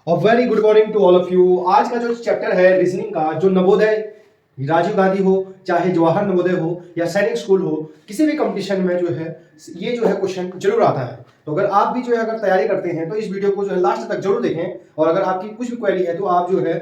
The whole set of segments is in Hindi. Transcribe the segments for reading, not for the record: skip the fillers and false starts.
और very good morning to all of you. आज का जो चैप्टर है रीजनिंग का, जो नवोदय राजीव गांधी हो, चाहे जवाहर नवोदय हो या सैनिक स्कूल हो, किसी भी कंपटीशन में जो है ये जो है क्वेश्चन जरूर आता है। तो अगर आप भी जो है अगर तैयारी करते हैं तो इस वीडियो को जो है लास्ट तक जरूर देखें। और अगर आपकी कुछ भी क्वेरी है तो आप जो है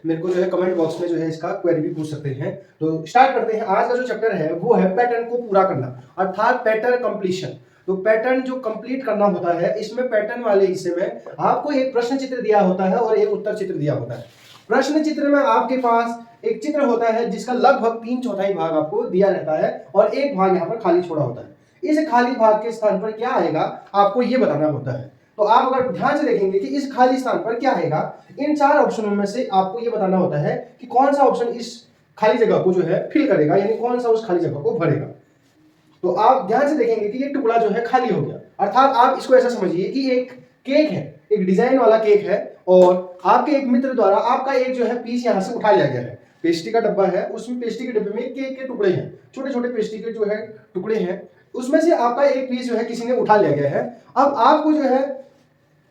मेरे को जो है कमेंट बॉक्स में जो है इसका क्वेरी भी पूछ सकते हैं। तो स्टार्ट करते हैं। आज का जो चैप्टर है वो है पैटर्न को पूरा करना, अर्थात पैटर्न कंप्लीशन। तो पैटर्न जो कंप्लीट करना होता है, इसमें पैटर्न वाले हिस्से में आपको एक प्रश्न चित्र दिया होता है और एक उत्तर चित्र दिया होता है। प्रश्न चित्र में आपके पास एक चित्र होता है जिसका लगभग 3/4 भाग आपको दिया रहता है और एक भाग यहाँ पर खाली छोड़ा होता है। इस खाली भाग के स्थान पर क्या आएगा आपको ये बताना होता है। तो आप अगर ध्यान से देखेंगे कि इस खाली स्थान पर क्या आएगा, इन 4 ऑप्शनों में से आपको ये बताना होता है कि कौन सा ऑप्शन इस खाली जगह को जो है फिल करेगा, यानी कौन सा उस खाली जगह को भरेगा। तो आप ध्यान से देखेंगे कि ये टुकड़ा जो है खाली हो गया, अर्थात आप इसको ऐसा समझिए कि एक केक है, एक डिजाइन वाला केक है और आपके एक मित्र द्वारा आपका एक जो है पीस यहाँ से उठा लिया गया है। पेस्ट्री का डब्बा है, उसमें पेस्ट्री के डब्बे में केक के टुकड़े हैं, छोटे छोटे पेस्ट्री के जो है टुकड़े हैं, उसमें से आपका एक पीस जो है किसी ने उठा लिया गया है। अब आपको जो है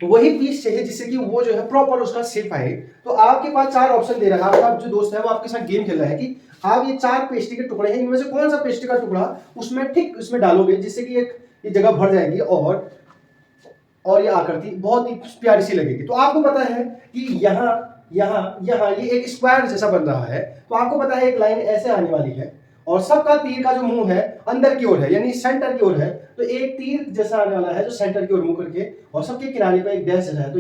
वही पीस चाहिए जिससे कि वो जो है प्रॉपर उसका शेप आए। तो आपके पास 4 ऑप्शन दे रहा है, आपका जो दोस्त है वो आपके साथ गेम खेल रहा है कि आप ये 4 पेस्ट्री के टुकड़े हैं, इनमें से कौन सा पेस्ट्री का टुकड़ा उसमें ठीक उसमें डालोगे जिससे कि एक ये जगह भर जाएगी और ये आकृति बहुत ही प्यारी सी लगेगी। तो आपको पता है कि यहाँ यहाँ यहाँ ये एक स्क्वायर जैसा बन रहा है, तो आपको पता है एक लाइन ऐसे आने वाली है और सबका तीर का जो मुंह है अंदर की ओर है, यानी सेंटर की ओर है। तो एक तीर जैसा आने वाला है जो सेंटर की ओर मुंह करके और सबके किनारे पर एक डैश जैसा है।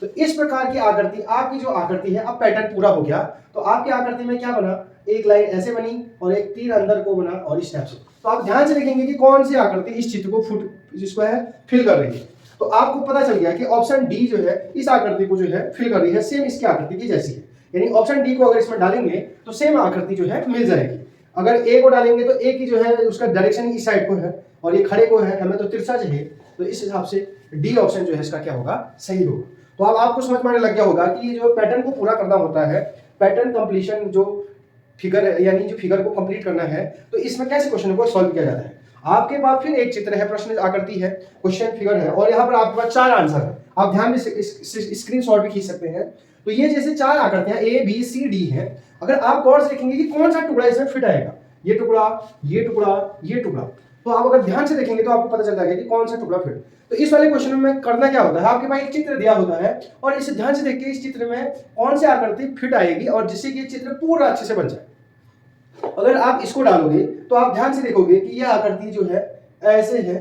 तो इस प्रकार की आकृति, आपकी जो आकृति है, अब पैटर्न पूरा हो गया। तो आपकी आकृति में क्या बना, एक लाइन ऐसे बनी और एक तीर अंदर को बना और इस टाइप से। तो आप ध्यान से देखेंगे कि कौन सी आकृति इस चित्र को जिसको है फिल कर रही है। तो आपको पता चल गया कि ऑप्शन डी जो है इस आकृति को जो है फिल कर रही है, सेम इसकी आकृति की जैसी है। यानी ऑप्शन डी को अगर इसमें डालेंगे तो सेम आकृति जो है मिल जाएगी। अगर ए को डालेंगे तो ए की जो है उसका डायरेक्शन इस साइड को है और ये खड़े को है, हमें तो तिरछा चाहिए, तो इस हिसाब से डी ऑप्शन जो है इसका क्या होगा, सही होगा। तो अब आपको समझ में आने लग गया होगा कि ये जो पैटर्न को पूरा करना होता है, पैटर्न कंप्लीशन, जो फिगर है यानी जो फिगर को कंप्लीट करना है, तो इसमें कैसे क्वेश्चन को सॉल्व किया जाता है। आपके पास फिर एक चित्र है, प्रश्न आकृति है, क्वेश्चन फिगर है और यहाँ पर आपके पास 4 आंसर है। आप ध्यान से स्क्रीनशॉट भी खींच सकते हैं। तो ये जैसे 4 आकृतियां ए बी सी डी है, अगर आप गौर से देखेंगे कि कौन सा टुकड़ा इसमें फिट आएगा, ये टुकड़ा, ये टुकड़ा, ये टुकड़ा, तो आप अगर ध्यान से देखेंगे तो आपको पता चल जाएगा कि कौन सा टुकड़ा फिट। तो इस वाले क्वेश्चन में करना क्या होता है, आपके पास एक चित्र दिया होता है और इसे ध्यान से देख के इस चित्र में कौन सी आकृति फिट आएगी और जिससे कि चित्र पूरा अच्छे से बन जाए। अगर आप इसको डालोगे तो आप ध्यान से देखोगे कि यह आकृति जो है ऐसे है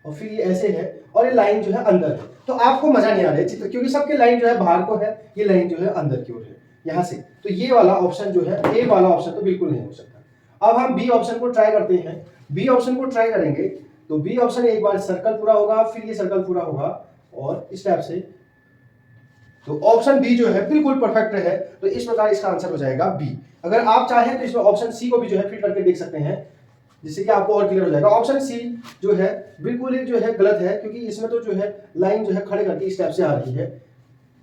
और फिर ये ऐसे है और ये लाइन जो है अंदर है। तो आपको मजा नहीं आ रहा है चित्र, क्योंकि सबके लाइन जो है बाहर को है, ये लाइन जो है अंदर की ओर है यहां से। तो ये वाला ऑप्शन जो है, ए वाला ऑप्शन तो बिल्कुल नहीं हो सकता। अब हम बी ऑप्शन को ट्राई करते हैं। बी ऑप्शन को ट्राई करेंगे तो बी ऑप्शन एक बार सर्कल पूरा होगा, फिर ये सर्कल पूरा होगा और इस टाइप से। तो ऑप्शन बी जो है बिल्कुल परफेक्ट है। तो इस प्रकार इसका आंसर हो जाएगा बी। अगर आप चाहें तो इसमें ऑप्शन सी को भी जो है फिट करके देख सकते हैं, जिससे कि आपको और क्लियर हो जाएगा। ऑप्शन सी जो है बिल्कुल ही जो है गलत है, क्योंकि इसमें तो जो है लाइन जो है खड़े करके इस टाइप से आ रही है,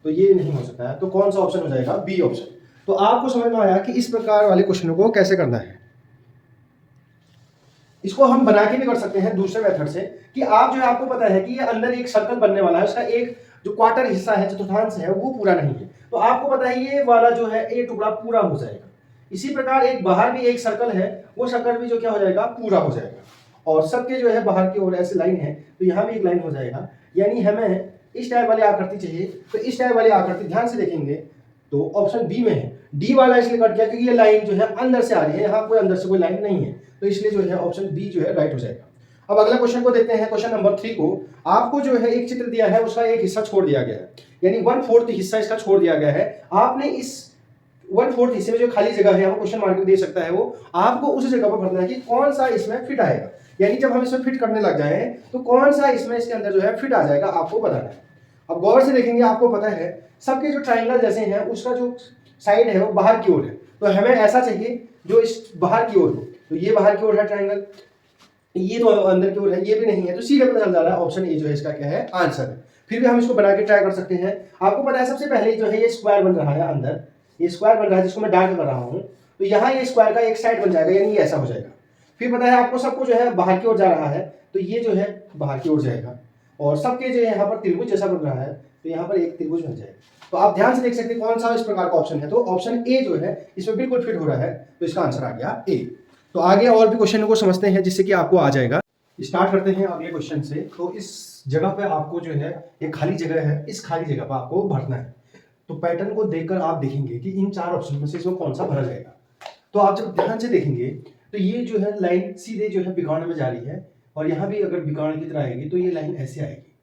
तो ये नहीं हो सकता है। तो कौन सा ऑप्शन हो जाएगा, बी ऑप्शन। तो आपको समझ में आया कि इस प्रकार वाले क्वेश्चनों को कैसे करना है। इसको हम बना के भी कर सकते हैं दूसरे मेथड से, कि आप जो है आपको पता है कि ये अंदर एक सर्कल बनने वाला है, उसका एक जो क्वार्टर हिस्सा है, चतुर्थांश है, वो पूरा नहीं है। तो आपको पता है ये वाला जो है ये टुकड़ा पूरा हो जाएगा। इसी प्रकार एक बाहर भी एक सर्कल है, वो सर्कल भी जो क्या हो जाएगा, पूरा हो जाएगा। और सबके जो है बाहर की ओर ऐसे लाइन है, तो यहाँ भी एक लाइन हो जाएगा। यानी हमें इस टाइप वाली आकृति चाहिए, तो इस टाइप वाली आकृति ध्यान से देखेंगे तो ऑप्शन बी में है। डी वाला इसलिए कट गया क्योंकि ये लाइन जो है अंदर से आ रही है, यहाँ कोई अंदर से कोई लाइन नहीं है, तो इसलिए जो है ऑप्शन बी जो है राइट हो जाएगा। अब अगला क्वेश्चन को देखते हैं, क्वेश्चन नंबर 3 को। आपको जो है एक चित्र दिया है, उसका एक हिस्सा छोड़ दिया गया है, यानी 1/4 हिस्सा इसका छोड़ दिया गया है। आपने इस 1/4 हिस्से में जो खाली जगह है, क्वेश्चन मार्क दे सकता है, वो आपको उस जगह पर भरना है कि कौन सा इसमें फिट आएगा। यानी जब हम इसमें फिट करने लग जाए तो कौन सा इसमें इसके अंदर जो है फिट आ जाएगा, आपको बताना है। अब गौर से देखेंगे, आपको पता है सबके जो ट्राइंगल जैसे हैं उसका जो साइड है वो बाहर की ओर है, तो हमें ऐसा चाहिए जो इस बाहर की ओर हो। तो ये बाहर की ओर है ट्राइंगल, ये तो अंदर की ओर है, ये भी नहीं है, तो सीधे पता चल जा रहा है ऑप्शन ए जो है इसका क्या है, आंसर है। फिर भी हम इसको बना के ट्राई कर सकते हैं। आपको पता है सबसे पहले जो है ये स्क्वायर बन रहा है, अंदर ये स्क्वायर बन रहा है जिसको मैं डार्क कर रहा हूँ, तो यहाँ ये स्क्वायर का एक साइड बन जाएगा, यानी ये ऐसा हो जाएगा। फिर पता है आपको सबको जो है बाहर की ओर जा रहा है, तो ये जो है बाहर की ओर जाएगा और सबके जो यहाँ पर त्रिभुज जैसा बन रहा है, तो यहाँ पर एक त्रिभुज बन जाएगा। तो आप ध्यान से देख सकते हैं कौन सा इस प्रकार का ऑप्शन है, तो ऑप्शन ए जो है इसमें बिल्कुल फिट हो रहा है, तो इसका आंसर आ गया ए। तो आगे और भी क्वेश्चन को समझते हैं जिससे कि आपको आ जाएगा। स्टार्ट करते हैं अगले क्वेश्चन से। तो इस जगह पे आपको जो है एक खाली जगह है, इस खाली जगह पर आपको भरना है। तो पैटर्न को देखकर आप देखेंगे कि इन 4 ऑप्शन में से इसमें कौन सा भरा जाएगा। तो आप जब ध्यान से देखेंगे तो ये जो है लाइन सीधे जो है बिगाड़ में जा रही है, और यहाँ भी अगर बिगाड़ की तरह आएगी तो ये लाइन ऐसे आएगी।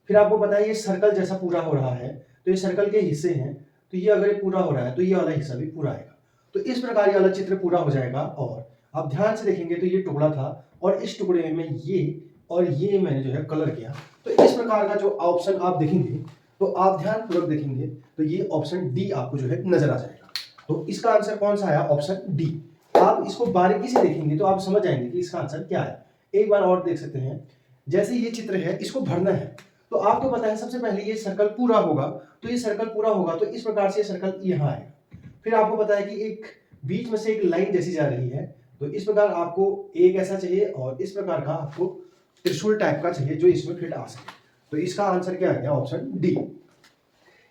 फिर आपको पता है ये सर्कल जैसा पूरा हो रहा है, तो ये सर्कल के हिस्से हैं, तो ये अगर ये पूरा हो रहा है तो ये वाला हिस्सा भी पूरा आएगा। तो इस प्रकार ये वाला चित्र पूरा हो जाएगा। और आप ध्यान से देखेंगे तो ये टुकड़ा था, और इस टुकड़े में ये और ये मैंने जो है कलर किया। तो इस प्रकार का जो ऑप्शन आप देखेंगे, तो आप ध्यानपूर्वक देखेंगे तो ये ऑप्शन डी आपको जो है नजर आ जाएगा। तो इसका आंसर कौन सा आया? Option D. आप इसको बारीकी से देखेंगे तो आप समझ जाएंगे कि इसका आंसर क्या है। एक बार और देख सकते हैं, जैसे ये चित्र है इसको भरना है, तो आपको पता है सबसे पहले ये सर्कल पूरा होगा, तो ये सर्कल पूरा होगा तो इस प्रकार से सर्कल यहाँ आएगा। फिर आपको पता है कि एक बीच में से एक लाइन जैसी जा रही है, तो इस प्रकार आपको एक ऐसा चाहिए और इस प्रकार का आपको त्रिशूल टाइप का चाहिए जो इसमें फिट आ सके। तो इसका आंसर क्या आ गया? Option D.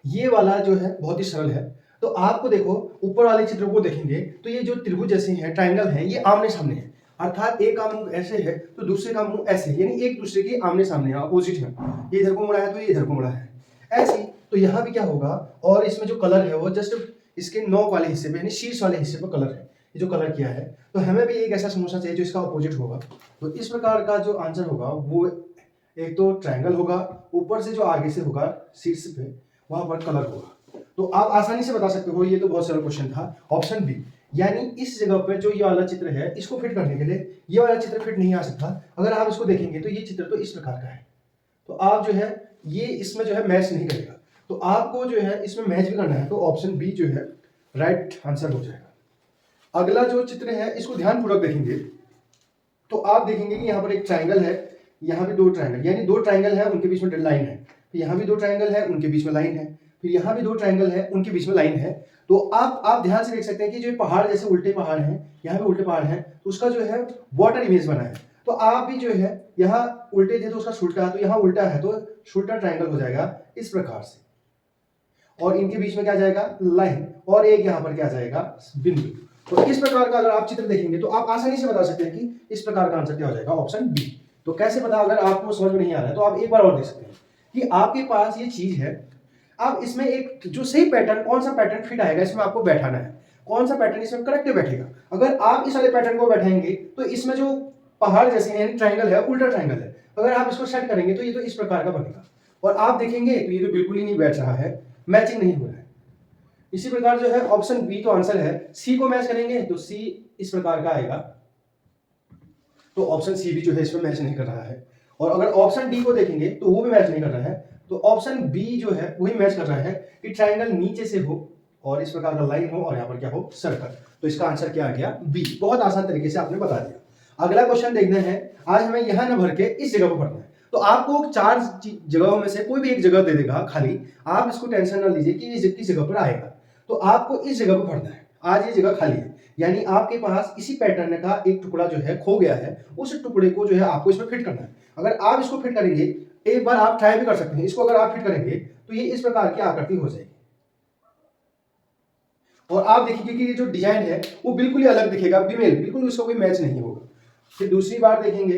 ये वाला जो है बहुत ही सरल है। तो आपको देखो ऊपर वाले चित्र को देखेंगे तो ये जो त्रिभुज जैसे हैं, ट्राइंगल है, ये आमने सामने है, अर्थात एक का मुंह ऐसे है तो दूसरे का मुंह ऐसे, यानी एक दूसरे के आमने सामने है, अपोजिट है। ये इधर को मुड़ा है तो ये इधर को मुड़ा है, ऐसे। तो यहाँ भी क्या होगा, और इसमें जो कलर है वो जस्ट इसके नोक वाले हिस्से पे यानी शीर्ष वाले हिस्से पर कलर है, ये जो कलर किया है। तो हमें भी एक ऐसा समोसा चाहिए जो इसका अपोजिट होगा। तो इस प्रकार का जो आंसर होगा वो एक तो ट्रायंगल होगा, ऊपर से जो आगे से होगा शीर्ष पे वहां पर कलर होगा। तो आप आसानी से बता सकते हो, ये तो बहुत सरल क्वेश्चन था। ऑप्शन बी, यानी इस जगह पे जो ये वाला चित्र है इसको फिट करने के लिए ये वाला चित्र फिट नहीं आ सकता। अगर आप इसको देखेंगे तो ये चित्र तो इस प्रकार का है, तो आप जो है ये इसमें जो है मैच नहीं करेगा। तो आपको जो है इसमें मैच भी करना है, तो ऑप्शन बी जो है राइट आंसर हो जाएगा। अगला जो चित्र है इसको ध्यानपूर्वक देखेंगे तो आप देखेंगे कि यहाँ पर एक ट्राइंगल है, यहाँ भी 2 ट्राइंगल, यानी 2 ट्राइंगल है उनके बीच में लाइन है। फिर यहाँ भी 2 ट्राइंगल है उनके बीच में लाइन है, फिर यहाँ भी 2 ट्राइंगल है उनके बीच में लाइन है। तो आप ध्यान से देख सकते हैं कि जो पहाड़ जैसे उल्टे पहाड़ हैं, यहाँ भी उल्टे पहाड़ हैं, तो उसका जो है वाटर इमेज बना है। तो आप भी जो है यहाँ उल्टे थे तो उसका उल्टा है, तो यहाँ उल्टा है तो उल्टा ट्राइंगल हो जाएगा इस प्रकार से। और इनके बीच में क्या जाएगा? लाइन, और एक यहाँ पर क्या जाएगा? बिंदु। तो इस प्रकार का अगर आप चित्र देखेंगे तो आप आसानी से बता सकते हैं कि इस प्रकार का आंसर क्या हो जाएगा? Option B. तो कैसे पता? अगर आपको समझ में नहीं आ रहा है तो आप एक बार और देख सकते हैं कि आपके पास ये चीज है, अब इसमें एक जो सही पैटर्न, कौन सा पैटर्न फिट आएगा इसमें आपको बैठाना है, कौन सा पैटर्न इसमें करेक्ट बैठेगा। अगर आप इस वाले पैटर्न को बैठाएंगे तो इसमें जो पहाड़ जैसे यानी ट्राइंगल है, उल्टा ट्राइंगल है, अगर आप इसको सेट करेंगे तो ये तो इस प्रकार का बनेगा। और आप देखेंगे तो ये तो बिल्कुल ही नहीं बैठ रहा है, मैचिंग नहीं हो रहा है। इसी प्रकार जो है ऑप्शन बी तो आंसर है। सी को मैच करेंगे तो सी इस प्रकार का आएगा, तो ऑप्शन सी भी जो है इसमें मैच नहीं कर रहा है। और अगर ऑप्शन डी को देखेंगे तो वो भी मैच नहीं कर रहा है, तो ऑप्शन बी जो है वही मैच कर रहा है कि ट्राइंगल नीचे से हो और इस प्रकार का लाइन हो और यहाँ पर क्या हो? सर्कल। तो इसका आंसर क्या आ गया? बी। बहुत आसान तरीके से आपने बता दिया। अगला क्वेश्चन देखना है। आज हमें यहाँ न भर के इस जगह पर भरना है। तो आपको 4 जगहों में से कोई भी एक जगह दे देगा खाली, आप इसको टेंशन ना लीजिए कि ये किस जगह पर आएगा। तो आपको इस जगह पर भरना है। आज ये जगह खाली है, यानी आपके पास इसी पैटर्न का एक टुकड़ा जो है खो गया है, उस टुकड़े को जो है आपको इसमें फिट करना है। अगर आप इसको फिट करेंगे, एक बार आप ट्राई भी कर सकते हैं, इसको अगर आप फिट करेंगे तो ये इस प्रकार की आकृति हो जाएगी। और आप देखिए कि ये जो डिजाइन है वो बिल्कुल ही अलग दिखेगा, फीमेल, बिल्कुल उसका कोई मैच नहीं होगा। फिर दूसरी बार देखेंगे,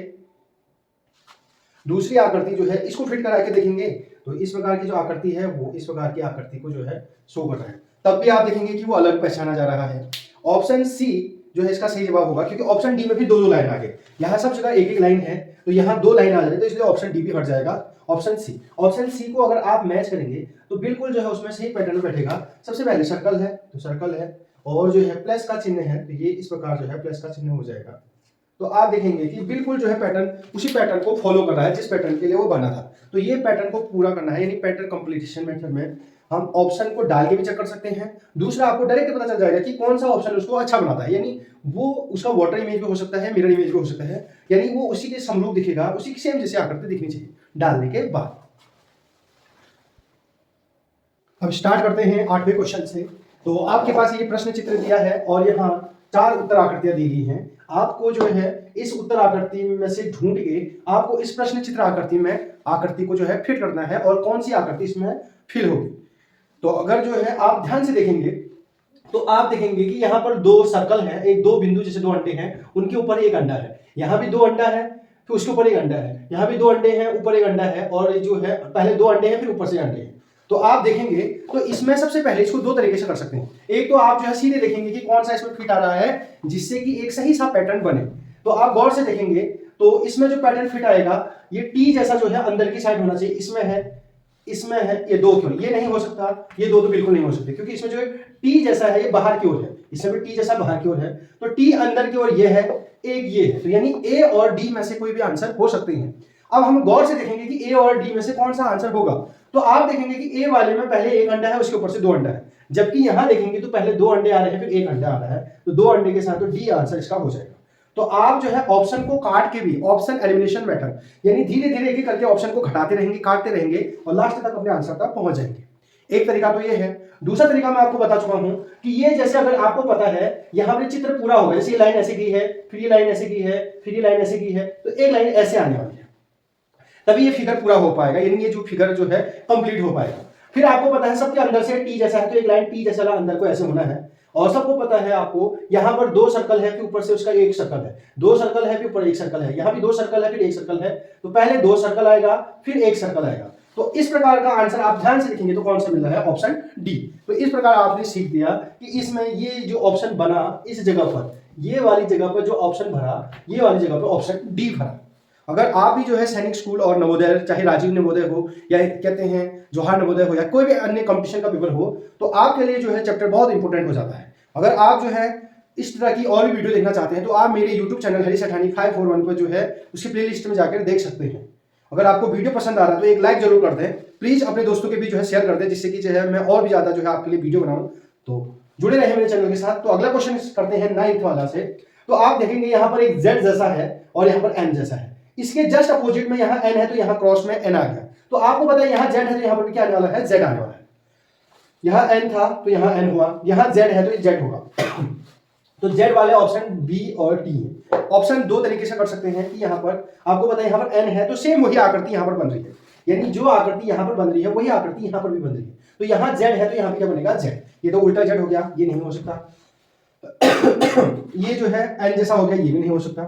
दूसरी आकृति जो है इसको फिट करा के देखेंगे तो इस प्रकार की जो आकृति है वो इस प्रकार की आकृति को जो है शो कर रहा है, तब भी आप देखेंगे कि वो अलग पहचाना जा रहा है। ऑप्शन सी जो है इसका सही जवाब होगा, क्योंकि ऑप्शन डी में भी 2-2 लाइन आ गए, यहाँ सब जगह एक-एक लाइन है तो यहाँ 2 लाइन आ जाए, तो इसलिए ऑप्शन डी भी हट जाएगा। ऑप्शन सी को अगर आप मैच करेंगे तो बिल्कुल जो है उसमें सही पैटर्न बैठेगा। सबसे पहले सर्कल है तो सर्कल है, और जो है प्लस का चिन्ह है तो ये इस प्रकार जो है प्लस का चिन्ह हो जाएगा। तो आप देखेंगे कि बिल्कुल जो है पैटर्न उसी पैटर्न को फॉलो कर रहा है जिस पैटर्न के लिए वो बना था। तो ये पैटर्न को पूरा करना है, यानी पैटर्न कंप्लीशन मेथड में हम ऑप्शन को डाल के भी चेक कर सकते हैं। दूसरा, आपको डायरेक्ट पता चल जाएगा कि कौन सा ऑप्शन उसको अच्छा बनाता है, यानी वो उसका वाटर इमेज भी हो सकता है, मिरर इमेज भी हो सकता है, यानी वो उसी के समरूप दिखेगा, उसी की सेम जैसे आकृति दिखनी चाहिए डालने के बाद। अब स्टार्ट करते हैं 8वें क्वेश्चन से। तो आपके पास ये प्रश्न चित्र दिया है और यहाँ 4 उत्तर आकृतियां दी गई हैं। आपको जो है इस उत्तर आकृति में से ढूंढ के आपको इस प्रश्न चित्र आकृति में आकृति को जो है फिट करना है और कौन सी आकृति इसमें फिल होगी। तो अगर जो है आप ध्यान से देखेंगे तो आप देखेंगे कि यहाँ पर दो सर्कल है, एक दो बिंदु जैसे दो अंडे हैं, उनके ऊपर एक अंडा है, यहाँ भी दो अंडा है, फिर उसके ऊपर एक अंडा है, यहाँ भी दो अंडे हैं, ऊपर एक अंडा है, और जो है पहले दो अंडे हैं फिर ऊपर से अंडे हैं। तो आप देखेंगे तो इसमें सबसे पहले इसको दो तरीके से कर सकते हैं। एक तो आप जो है सीधे देखेंगे कि कौन सा इसमें फिट आ रहा है जिससे कि एक सही सा पैटर्न बने। तो आप गौर से देखेंगे तो इसमें जो पैटर्न फिट आएगा ये टी जैसा जो है अंदर की साइड होना चाहिए, इसमें है ये दो क्यों, ये नहीं हो सकता, ये दो तो बिल्कुल नहीं हो सकते, क्योंकि इसमें जो टी जैसा है ये बाहर की ओर है, इसमें भी टी जैसा बाहर की ओर है, तो टी अंदर की ओर ये है, एक ये है, तो यानी ए और डी में से कोई भी आंसर हो सकते हैं। अब हम गौर से देखेंगे कि ए और डी में से कौन सा आंसर होगा। तो आप देखेंगे कि ए वाले में पहले एक अंडा है, उसके ऊपर से दो अंडा है, जबकि यहां देखेंगे तो पहले दो अंडे आ रहे हैं फिर एक अंडा आ रहा है, तो दो अंडे के साथ तो डी आंसर इसका हो जाएगा। तो आप जो है ऑप्शन को काट के भी, ऑप्शन एलिमिनेशन मेथड, यानी धीरे धीरे एक एक करके ऑप्शन को घटाते रहेंगे, काटते रहेंगे और लास्ट तक अपने आंसर तक पहुंच जाएंगे। एक तरीका तो ये है। दूसरा तरीका मैं आपको बता चुका हूं कि ये जैसे अगर आपको पता है यहां पर चित्र पूरा होगा, जैसे ये लाइन ऐसे की है, फिर ये लाइन ऐसे की है, फिर ये लाइन ऐसे की है, तो एक लाइन ऐसे आने वाली है, तभी ये फिगर पूरा हो पाएगा, यानी ये जो फिगर जो है कंप्लीट हो पाएगा। फिर आपको पता है सबके अंदर से टी जैसा है, तो एक लाइन टी जैसा अंदर को ऐसे होना है, और सबको पता है आपको यहाँ पर दो सर्कल है कि ऊपर से उसका एक सर्कल है, दो सर्कल है कि ऊपर एक सर्कल है, यहाँ भी दो सर्कल है फिर एक सर्कल है, तो पहले दो सर्कल आएगा फिर एक सर्कल आएगा। तो इस प्रकार का आंसर आप ध्यान से देखेंगे तो कौन सा मिल रहा है, ऑप्शन डी। तो इस प्रकार आपने सीख दिया कि इसमें ये जो ऑप्शन बना इस जगह पर, ये वाली जगह पर जो ऑप्शन भरा, ये वाली जगह पर ऑप्शन डी भरा। अगर आप भी जो है सैनिक स्कूल और नवोदय, चाहे राजीव नवोदय हो या कहते हैं जवाहर नवोदय हो या कोई भी अन्य कंपटीशन का पेपर हो, तो आपके लिए जो है चैप्टर बहुत इंपॉर्टेंट हो जाता है। अगर आप जो है इस तरह की और भी वीडियो देखना चाहते हैं तो आप मेरे यूट्यूब चैनल हरीश सेठानी 541 पर जो है उसकी प्लेलिस्ट में जाकर देख सकते हैं। अगर आपको वीडियो पसंद आ रहा है तो एक लाइक जरूर कर दें, प्लीज अपने दोस्तों के भी जो है शेयर कर दें, जिससे कि जो है मैं और भी ज्यादा जो है आपके लिए वीडियो बनाऊं। तो जुड़े रहे मेरे चैनल के साथ। तो अगला क्वेश्चन करते हैं 9th वाला से। तो आप देखेंगे यहाँ पर एक Z जैसा है और यहाँ पर N जैसा है, इसके जस्ट अपोजिट में यहाँ N है तो यहाँ क्रॉस में N आ गया। तो आपको पता है यहाँ Z है तो यहाँ पर क्या आने वाला है, Z आने वाला है। यहाँ N था तो यहाँ N हुआ, यहाँ Z है तो Z होगा। तो Z वाले ऑप्शन B और T है। ऑप्शन दो तरीके से कर सकते हैं कि यहाँ पर आपको पता है यहाँ पर N है तो सेम वही आकृति यहाँ पर बन रही है, यानी जो आकृति यहाँ पर बन रही है वही आकृति यहाँ पर भी बन रही है। तो यहाँ Z है तो यहाँ पे क्या बनेगा, Z। ये तो उल्टा Z हो गया, ये नहीं हो सकता। ये जो है N जैसा हो गया, ये भी नहीं हो सकता।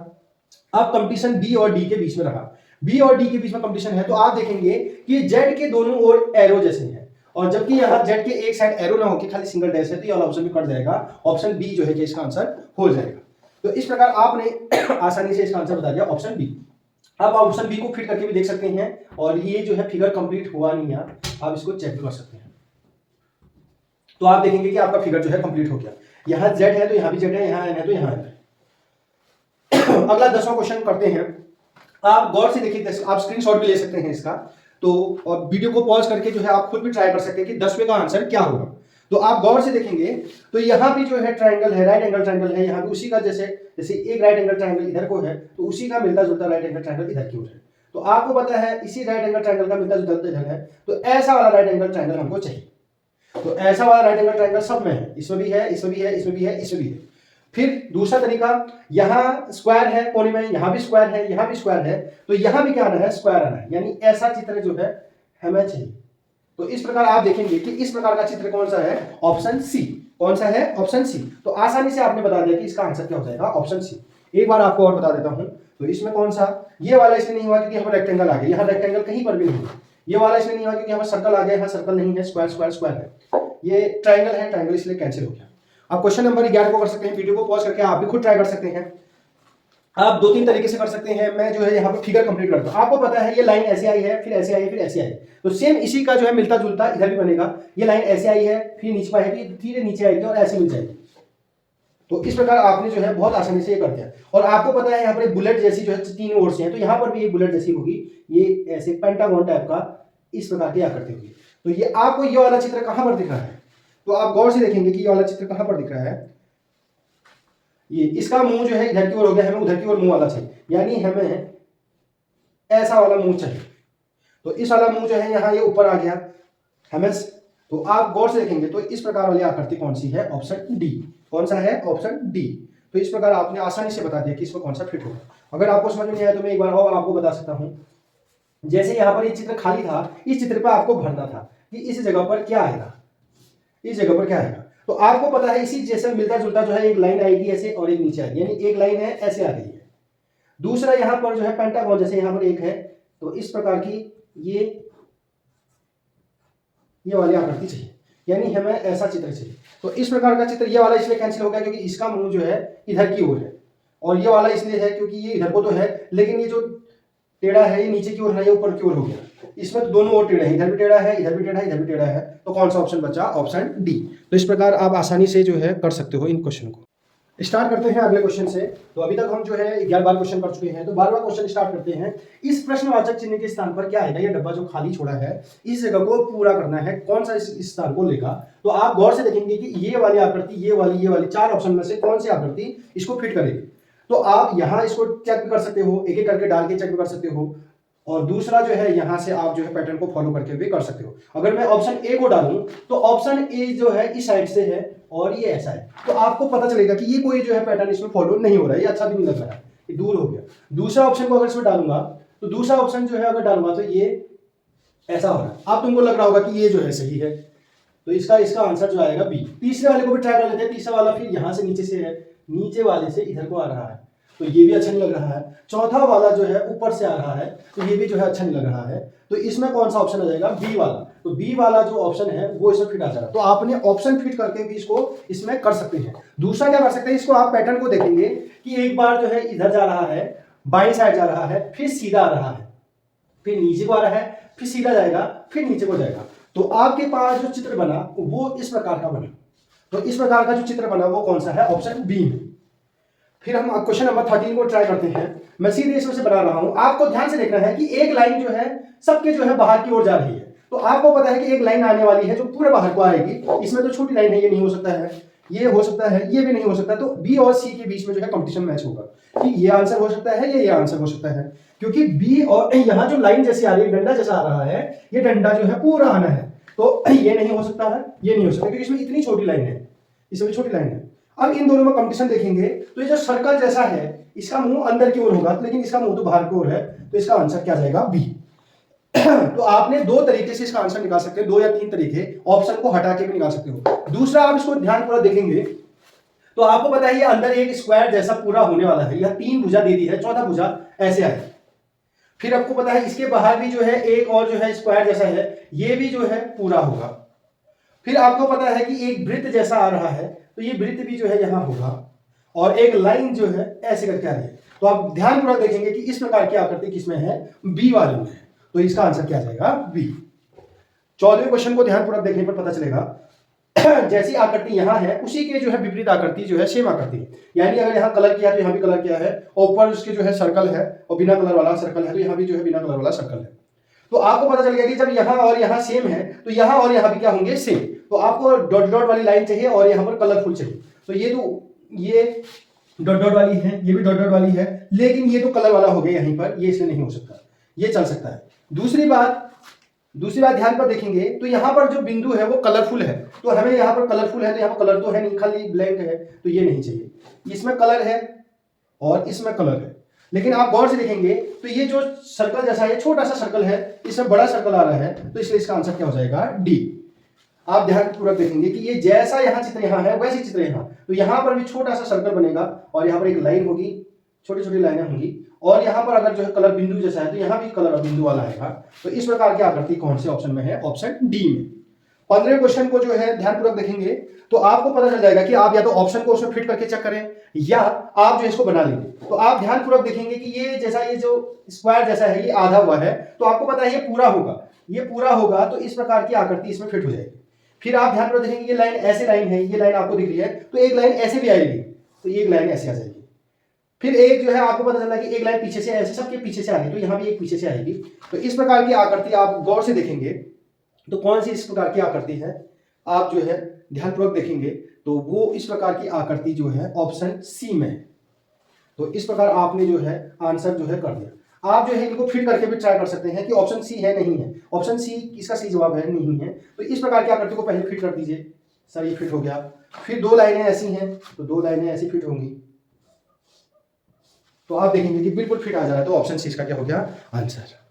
अब कंपटीशन B और D के बीच में रहा, B और D के बीच में कंपटीशन है, तो आप देखेंगे कि Z के दोनों ओर एरो जैसे हैं, और जबकि यहाँ Z के एक साइड एरो ना होकर खाली सिंगल डैश है, तो ये वाला ऑप्शन भी कट जाएगा, ऑप्शन बी जो है कि इसका आंसर हो जाएगा। तो इस प्रकार आपने आसानी से इसका आंसर बता दिया, ऑप्शन बी। अब ऑप्शन बी को फिट करके भी देख सकते हैं, और ये जो है फिगर कंप्लीट हुआ नहीं है, आप इसको चेक कर सकते हैं। तो आप देखेंगे कि आपका फिगर जो है कंप्लीट हो गया। यहाँ Z है तो यहाँ भी Z है, यहाँ N है तो यहाँ N है। अगला 10वां क्वेश्चन करते हैं। आप गौर से देखिए, आप स्क्रीनशॉट भी ले सकते हैं इसका, तो और वीडियो को पॉज करके जो है आप खुद भी ट्राई कर सकते हैं कि 10वें का आंसर क्या होगा। तो आप गौर से देखेंगे तो यहाँ भी जो है ट्राइंगल है, राइट एंगल ट्राइंगल है, यहाँ भी उसी का जैसे एक राइट एंगल ट्राइंगल इधर को है तो उसी का मिलता जुलता राइट एंगल ट्राइंगल इधर की ओर है। तो आपको पता है इसी राइट एंगल ट्राइंगल का मिलता जुलता इधर है, तो ऐसा वाला राइट एंगल ट्राइंगल हमको चाहिए। तो ऐसा वाला राइट एंगल ट्राइंगल सब में है, इसमें भी है, इसमें भी है, इसमें भी है, इसमें भी है। फिर दूसरा तरीका, यहाँ स्क्वायर है कोने में, यहाँ भी स्क्वायर है, यहाँ भी स्क्वायर है, तो यहाँ भी क्या आना है, स्क्वायर आना है, यानी ऐसा चित्र जो है हमें चाहिए। तो इस प्रकार आप देखेंगे कि इस प्रकार का चित्र कौन सा है, ऑप्शन सी। कौन सा है, ऑप्शन सी। तो आसानी से आपने बता दिया कि इसका आंसर क्या हो जाएगा, ऑप्शन सी। एक बार आपको और बता देता हूं, तो इसमें कौन सा, ये वाला इसलिए नहीं हुआ क्योंकि यहाँ पर रेक्टेंगल आ गया, यहाँ रेक्टेंगल कहीं पर भी नहीं है। ये वाला इसलिए नहीं हुआ क्योंकि यहाँ पर सर्कल आ गया, यहाँ सर्कल नहीं है, स्क्वायर स्क्वायर स्क्वायर है। ये ट्राइंगल है, ट्राइंगल इसलिए कैंसिल हो गया। आप क्वेश्चन नंबर 11 को कर सकते हैं, वीडियो को पॉज करके आप भी खुद ट्राई कर सकते हैं। आप दो तीन तरीके से कर सकते हैं। मैं जो है यहाँ पर फिगर कंप्लीट करता हूँ। आपको पता है ये लाइन ऐसे आई है, फिर ऐसे आई है, फिर ऐसे आई, तो सेम इसी का जो है मिलता जुलता इधर भी बनेगा। ये लाइन ऐसे आई है, फिर नीचे आएगी, धीरे नीचे आएगी और ऐसे मिल जाएगी। तो इस प्रकार आपने जो है बहुत आसानी से ये कर दिया। और आपको पता है यहाँ पर बुलेट जैसी जो है तीन ओर से है, तो यहाँ पर भी एक बुलेट जैसी होगी, ये ऐसे पेंटागन टाइप का इस प्रकार की आकृति होगी। तो ये आपको ये वाला चित्र कहाँ पर दिख रहा है, तो आप गौर से देखेंगे कि ये वाला चित्र कहाँ पर दिख रहा है। ये इसका मुंह जो है इधर की ओर हो गया, हमें उधर की ओर मुंह वाला चाहिए, यानी हमें ऐसा वाला मुंह चाहिए। तो इस वाला मुंह जो है यहाँ ये ऊपर आ गया हमें। तो आप गौर से देखेंगे तो इस प्रकार वाली आकृति कौन सी है, ऑप्शन डी। कौन सा है, ऑप्शन डी। तो इस प्रकार आपने आसानी से बता दिया कि इसमें कौन सा फिट होगा। अगर आपको समझ में नहीं आया तो मैं एक बार और आपको बता सकता हूँ। जैसे यहाँ पर ये चित्र खाली था, इस चित्र पर आपको भरना था कि इस जगह पर क्या आएगा, इस जगह पर क्या आएगा। तो आपको पता है इसी जैसे मिलता जुलता जो है एक लाइन आएगी ऐसे और एक नीचे आएगी, यानी एक लाइन है ऐसे आ रही है। दूसरा यहाँ पर जो है पेंटागन, जैसे यहाँ पर एक है, तो इस प्रकार की ये वाली आकृति चाहिए, यानी हमें ऐसा चित्र चाहिए। तो इस प्रकार का चित्र, ये वाला इसलिए कैंसिल हो गया क्योंकि इसका मुंह जो है इधर की ओर है, और ये वाला इसलिए है क्योंकि ये इधर को तो है लेकिन ये जो टेढ़ा है ये नीचे की ओर है, ये ऊपर की ओर हो गया। इसमें तो दोनों ओर टेढ़े हैं, इधर भी टेढ़ा है, इधर भी टेढ़ा है, इधर भी टेढ़ा है, तो कौन सा ऑप्शन बचा? Option D. तो इस प्रकार आप आसानी से जो है कर सकते हो इन क्वेश्चन को। स्टार्ट करते हैं अगले क्वेश्चन से। तो अभी तक हम जो है 11 क्वेश्चन कर चुके हैं, तो 12वां क्वेश्चन स्टार्ट करते हैं। इस प्रश्नवाचक चिन्ह के स्थान पर क्या आएगा? ये डब्बा जो खाली छोड़ा है इस जगह को पूरा करना है, कौन सा इस स्थान को लेगा? तो आप गौर से देखेंगे कि ये वाली आकृति, ये वाली 4 ऑप्शन में से कौन सी आकृति इसको फिट करेगी। तो आप यहाँ इसको चेक कर सकते हो, एक एक करके डाल के चेक कर सकते हो, और दूसरा जो है यहाँ से आप जो है पैटर्न को फॉलो करके भी कर सकते हो। अगर मैं ऑप्शन ए को डालूं तो ऑप्शन ए जो है इस साइड से है और ये ऐसा है, तो आपको पता चलेगा कि ये कोई जो है पैटर्न इसमें फॉलो नहीं हो रहा है, ये अच्छा भी नहीं लग रहा है, ये दूर हो गया। दूसरा ऑप्शन को अगर इसमें डालूंगा तो दूसरा ऑप्शन जो है अगर डालूंगा तो ये ऐसा हो रहा है, आप तुमको लग रहा होगा कि ये जो है सही है, तो इसका आंसर जो आएगा बी। तीसरे वाले को भी ट्राई कर लेते हैं। तीसरा वाला फिर यहाँ से नीचे से है, नीचे वाले से इधर को आ रहा है, तो ये भी अच्छा नहीं लग रहा है। चौथा वाला जो है ऊपर से आ रहा है, तो ये भी जो है अच्छा नहीं लग रहा है। तो इसमें कौन सा ऑप्शन आ जाएगा? बी वाला। तो बी वाला जो ऑप्शन है वो इसमें फिट आ जाएगा। तो आपने ऑप्शन फिट करके भी इसको इसमें कर सकते हैं। दूसरा क्या कर सकते हैं, इसको आप पैटर्न को देखेंगे कि एक बार जो है इधर जा रहा है, बाईं साइड जा रहा है, फिर सीधा आ रहा है, फिर नीचे को आ रहा है, फिर सीधा जाएगा, फिर नीचे को जाएगा। तो आपके पास जो चित्र बना वो इस प्रकार का बना। तो इस प्रकार का जो चित्र बना वो कौन सा है? ऑप्शन बी में। फिर हम क्वेश्चन नंबर 13 को ट्राई करते हैं। मैं सीधे इसमें से बना रहा हूं, आपको ध्यान से देखना है कि एक लाइन जो है सबके जो है बाहर की ओर जा रही है। तो आपको पता है कि एक लाइन आने वाली है जो पूरे बाहर को आएगी। इसमें तो छोटी लाइन है, ये नहीं हो सकता है, ये हो सकता है, ये भी नहीं हो सकता। तो बी और सी के बीच में जो है कंपटीशन मैच होगा कि ये आंसर हो सकता है, ये आंसर हो सकता है, क्योंकि बी और यहाँ जो लाइन जैसी आ रही है, डंडा जैसा आ रहा है, ये डंडा जो है पूरा आना है। तो ये नहीं हो सकता है, ये नहीं हो सकता, क्योंकि इसमें इतनी छोटी लाइन है, इसमें छोटी लाइन है। अब इन दोनों में कंपटीशन देखेंगे तो ये जो सर्कल जैसा है इसका मुंह अंदर की ओर होगा, लेकिन इसका मुंह तो बाहर की ओर है, तो इसका आंसर क्या जाएगा? बी। तो आपने दो तरीके से इसका आंसर निकाल सकते हो, 2 या 3 तरीके, ऑप्शन को हटा के भी निकाल सकते हो। दूसरा, आप इसको ध्यानपूर्वक देखेंगे तो आपको पता है ये अंदर एक स्क्वायर जैसा पूरा होने वाला है। यह 3 भुजा दे दी है, चौथा भुजा ऐसे आएगी। फिर आपको पता है इसके बाहर भी जो है एक और जो है स्क्वायर जैसा है, ये भी जो है पूरा होगा। फिर आपको पता है कि एक वृत्त जैसा आ रहा है, तो ये वृत्त भी जो है यहां होगा, और एक लाइन जो है ऐसे करके आ रही है। तो आप ध्यानपूर्वक देखेंगे कि इस प्रकार की आकृति किसमें है? बी वाले में है। तो इसका आंसर क्या जाएगा? बी। 14वें क्वेश्चन को ध्यानपूर्वक देखने पर पता चलेगा जैसी आकृति यहां है उसी के जो है विपरीत आकृति जो है सेम आकृति है। यानी अगर यहां कलर किया तो यहां भी कलर किया है, और ऊपर उसके जो है सर्कल है और बिना कलर वाला सर्कल है, तो यहां भी जो है बिना कलर वाला सर्कल है। तो आपको पता चल गया कि जब यहां और यहां सेम है तो यहां और यहां भी क्या होंगे? सेम। तो आपको डॉट डॉट वाली लाइन चाहिए और यहां पर कलरफुल चाहिए। तो ये डॉट डॉट वाली है, ये भी डॉट डॉट वाली है, लेकिन ये तो कलर वाला हो गया यहीं पर, ये इसलिए नहीं हो सकता, ये चल सकता है। दूसरी बात ध्यान पर देखेंगे तो यहाँ पर जो बिंदु है वो कलरफुल है, तो हमें यहाँ पर कलरफुल है, तो यहाँ पर कलर तो है नहीं, खाली ब्लैंक है, तो ये नहीं चाहिए। इसमें कलर है और इसमें कलर है, लेकिन आप गौर से देखेंगे तो ये जो सर्कल जैसा है, छोटा सा सर्कल है, इसमें बड़ा सर्कल आ रहा है, तो इसलिए इसका आंसर क्या हो जाएगा? डी। आप ध्यानपूर्वक देखेंगे कि ये जैसा यहाँ चित्र यहाँ है वैसे चित्र यहाँ, तो यहाँ पर भी छोटा सा सर्कल बनेगा और यहाँ पर एक लाइन होगी, छोटी छोटी लाइनें होंगी, और यहाँ पर अगर जो है कलर बिंदु जैसा है तो यहाँ भी कलर बिंदु वाला आएगा। तो इस प्रकार की आकृति कौन से ऑप्शन में है? ऑप्शन डी में। 15वें क्वेश्चन को जो है ध्यानपूर्वक देखेंगे तो आपको पता चल जाएगा कि आप या तो ऑप्शन को उसमें फिट करके चेक करें या आप जो इसको बना लेंगे। तो आप ध्यानपूर्वक देखेंगे कि ये जो स्क्वायर जैसा है ये आधा हुआ है, तो आपको पता है ये पूरा होगा, ये पूरा होगा, तो इस प्रकार की आकृति इसमें फिट हो जाएगी। फिर आप ध्यानपूर्वक देखेंगे ये लाइन ऐसे लाइन है, ये लाइन आपको दिख रही है, तो एक लाइन ऐसे भी आएगी, तो एक लाइन ऐसे आ जाएगी। फिर एक जो है आपको पता चला कि एक लाइन पीछे से ऐसे सबके पीछे से आ गई, तो यहाँ भी एक पीछे से आएगी। तो इस प्रकार की आकृति आप गौर से देखेंगे तो कौन सी इस प्रकार की आकृति है, आप जो है ध्यानपूर्वक देखेंगे तो वो इस प्रकार की आकृति जो है ऑप्शन सी में है। तो इस प्रकार आपने जो है आंसर जो है कर दिया। आप जो है इनको फिट करके भी ट्राई कर सकते हैं कि ऑप्शन सी है नहीं है, ऑप्शन सी इसका सी जवाब है नहीं है। तो इस प्रकार की आकृति को पहले फिट कर दीजिए। सर ये फिट हो गया। फिर 2 लाइनें ऐसी हैं तो 2 लाइनें ऐसी फिट होंगी, तो आप देखेंगे कि बिल्कुल फिट आ जा रहा है, तो ऑप्शन सी इसका क्या हो गया? आंसर।